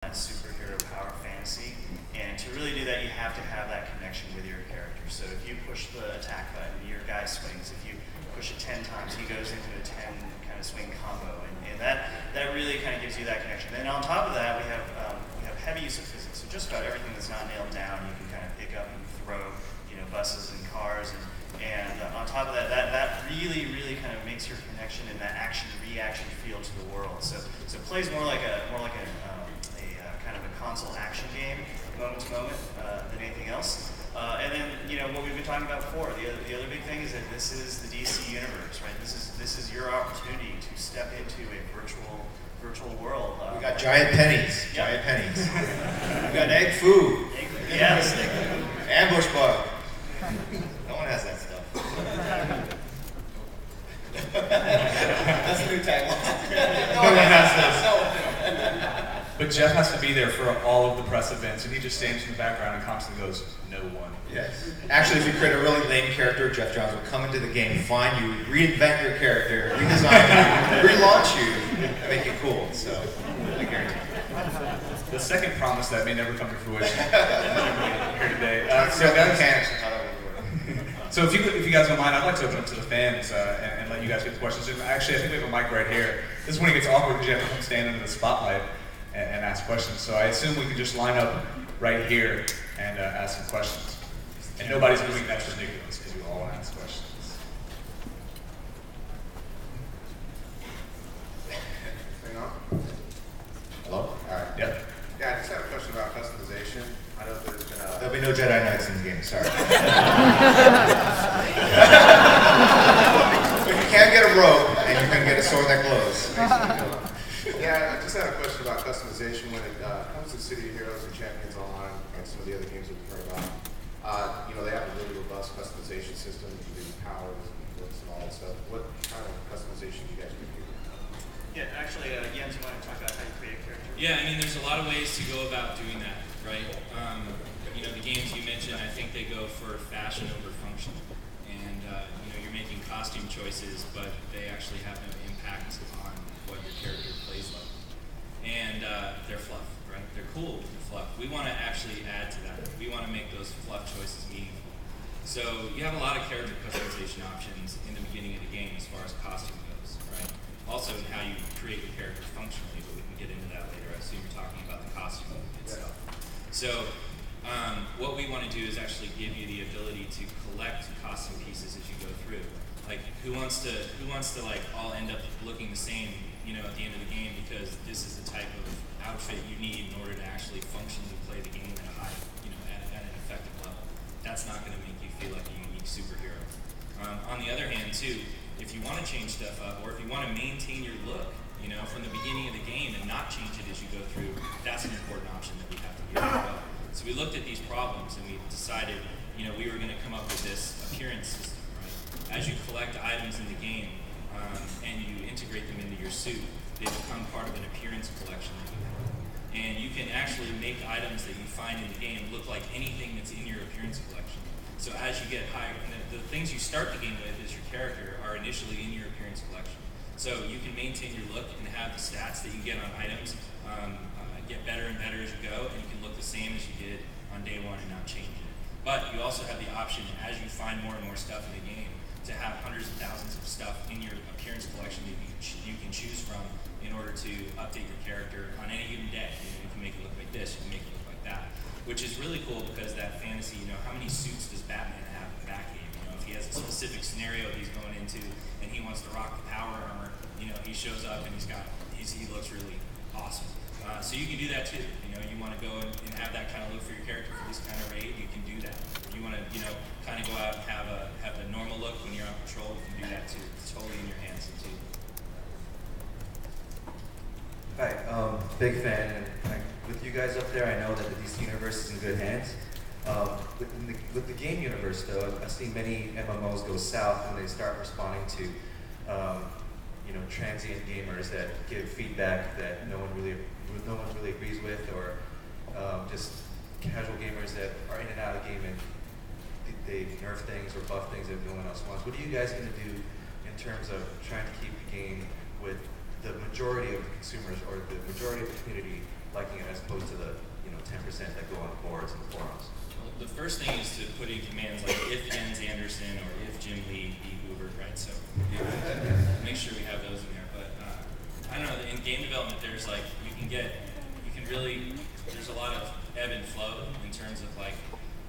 that superhero power fantasy. And to really do that, you have to have that connection with your character. So if you push the attack button, your guy swings. If you push it 10 times, he goes into a 10 kind of swing combo. And that really kind of gives you that connection. And on top of that, we have heavy use of physics. So just about everything that's not nailed down, you can kind of pick up and throw, buses and cars. And on top of that, that really kind of makes your connection and that action-reaction feel to the world. So it plays more like a kind of a console action game, moment to moment, than anything else. And then what we've been talking about before. The other big thing is that this is the DC universe, right? This is your opportunity to step into a virtual world. We got giant pennies. Yep. Giant pennies. We got egg food. Yes, egg food. Ambush bug. No one has that stuff. That's the new tagline. No one has this. But Jeff has to be there for all of the press events, and he just stands in the background and constantly goes, "No one." Yes. Actually, if you create a really lame character, Jeff Johns will come into the game, find you, reinvent your character, redesign you, relaunch you, and make it cool. So, I guarantee you. The second promise that may never come to fruition here today. So if you guys don't mind, I'd like to open up to the fans and let you guys get the questions. And actually, I think we have a mic right here. This is when it gets awkward because you have to come stand under the spotlight and ask questions. So I assume we can just line up right here and ask some questions. And nobody's doing that's ridiculous because we all want to ask questions. Hello? All right. Yep. Yeah, I just had a question about customization. I know there's been a... There'll be no Jedi Knights in the game, sorry. But you can get a robe, and you can get a sword that glows. Yeah, I just had a question about customization when it comes to City of Heroes and Champions Online and some of the other games that we've heard about. They have a really robust customization system. You can do powers and looks and all that stuff. What kind of customization do you guys do? Yeah, actually, Jens, you want to talk about how you create a character? Yeah, I mean, there's a lot of ways to go about doing that, right? The games you mentioned, I think they go for fashion over function. And, you're making costume choices, but they actually have no impact on what your character plays like. And they're fluff, right? They're cool, they're fluff. We want to actually add to that. We want to make those fluff choices meaningful. So you have a lot of character customization options in the beginning of the game as far as costume goes, right? Also in how you create your character functionally, but we can get into that later. I assume you're talking about the costume itself. So what we want to do is actually give you the ability to collect costume pieces as you go through. Like who wants to like all end up looking the same, at the end of the game, because this is the type of outfit you need in order to actually functionally play the game at a high, at an effective level. That's not going to make you feel like a unique superhero. On the other hand, too, if you want to change stuff up, or if you want to maintain your look, from the beginning of the game and not change it as you go through, that's an important option that we have to give as well. So we looked at these problems and we decided, we were going to come up with this appearance system, right? As you collect items in the game and you integrate them into your suit, they become part of an appearance collection that you have. And you can actually make items that you find in the game look like anything that's in your appearance collection. So as you get higher, the things you start the game with as your character are initially in your appearance collection. So you can maintain your look and have the stats that you get on items get better and better as you go, and you can look the same as you did on day one and not change it. But you also have the option, as you find more and more stuff in the game, to have hundreds of thousands of stuff in your appearance collection that you can choose from in order to update your character on any given day. You can make it look like this, you can make it look like that, which is really cool because that fantasy, how many suits does Batman have in Batcave? If he has a specific scenario he's going into and he wants to rock the power armor, he shows up and he looks really awesome. So you can do that too. You want to go and have that kind of look for your character for this kind of raid, you can do that. You want to, kind of go out and have a normal look when you're on patrol, you can do that too. It's totally in your hands too. Hi, big fan, and with you guys up there, I know that the DC universe is in good hands. With the game universe, though, I've seen many MMOs go south when they start responding to, transient gamers that give feedback that no one really agrees with, or just casual gamers that are in and out of the game and they nerf things or buff things that no one else wants. What are you guys going to do in terms of trying to keep the game with the majority of the consumers or the majority of the community liking it as opposed to the 10% that go on boards and forums? Well, the first thing is to put in commands like if Jens Anderson or if Jim Lee be Hoovered, right? So make sure we have those in there. But I don't know, in game development, there's like, there's a lot of ebb and flow in terms of like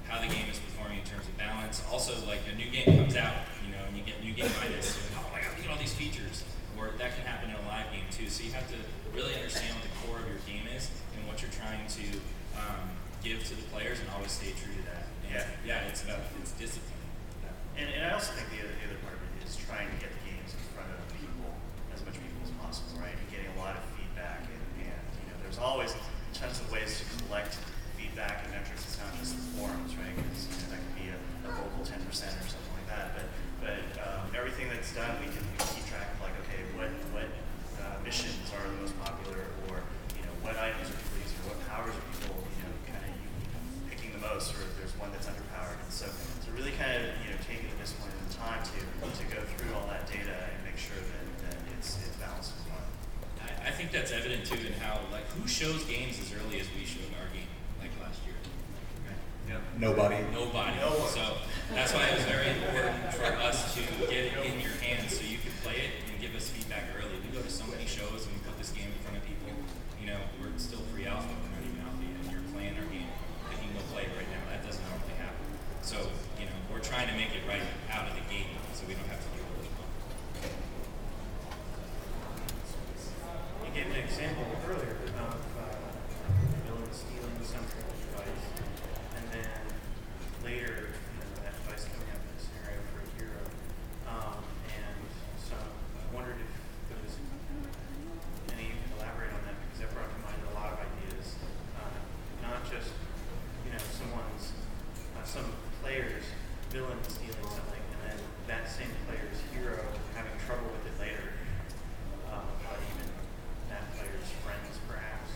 how the game is performing in terms of balance. Also, like a new game comes out, and you get new game minus, oh my god, look at all these features. Or that can happen in a live game too. So you have to really understand what the core of your game is and what you're trying to give to the players, and always stay true to that. And it's discipline. And I also think the other part of it is trying to get the games in front of people, as much people as possible, right? And getting a lot of feedback, and there's always tons of ways to collect feedback and metrics. It's not just the forums, right? Because that could be a vocal 10% or something like that. But everything that's done, we can keep track of, like, okay, what missions are the most popular, or what items are people using, or what powers are people kind of picking the most, or if there's one that's underpowered. And so really kind of taking the discipline and the time to go through all that data and make sure that it's balanced as well. I think that's evident too in how, like, who shows games as early as we showed our game, like last year. Yeah. Nobody. No one. So that's why it was very important for us to get it in your hands so you could play it and give us feedback early. We go to so many shows and we put this game in front of people. We're still free alpha, we're not even alpha yet. You're playing our game, picking the play right now. That doesn't normally happen. So, we're trying to make it right out of the gate so we don't have to deal with it. You gave an example earlier of villain stealing some device, and then later, that device coming up in a scenario for a hero. And so I wondered if there was any you could elaborate on that, because that brought to mind a lot of ideas, not just some player's villain stealing something, and then that same player's hero having trouble with it later, but even that player's friends, perhaps.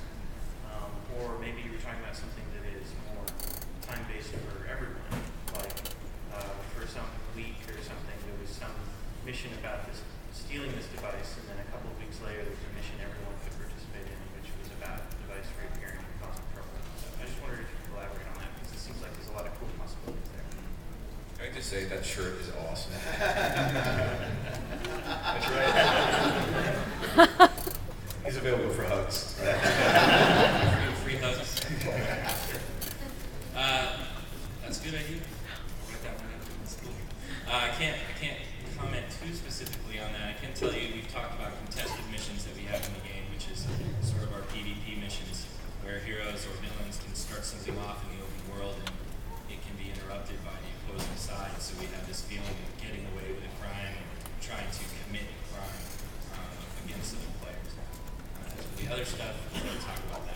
Or maybe you were talking about something that is more time-based for everyone, like for some week or something, there was some mission about this stealing this device, and then a couple of weeks later there was a mission everyone could participate in, which was about the device reappearing and causing trouble. So I just wondered if you could elaborate on that, because it seems like there's a lot of cool possibilities there. I just say that shirt is awesome. That's right. He's available for hugs. Free hugs. That's a good idea. I'll write that one up. That's cool. I can't comment too specifically on that. I can tell you we've talked about contested missions that we have in the game, which is sort of our PvP missions, where heroes or villains can start something off in the open world and it can be interrupted by the opposing side. So we have this feeling of getting away with a crime and trying to commit a crime against other players. The other stuff, we'll talk about that.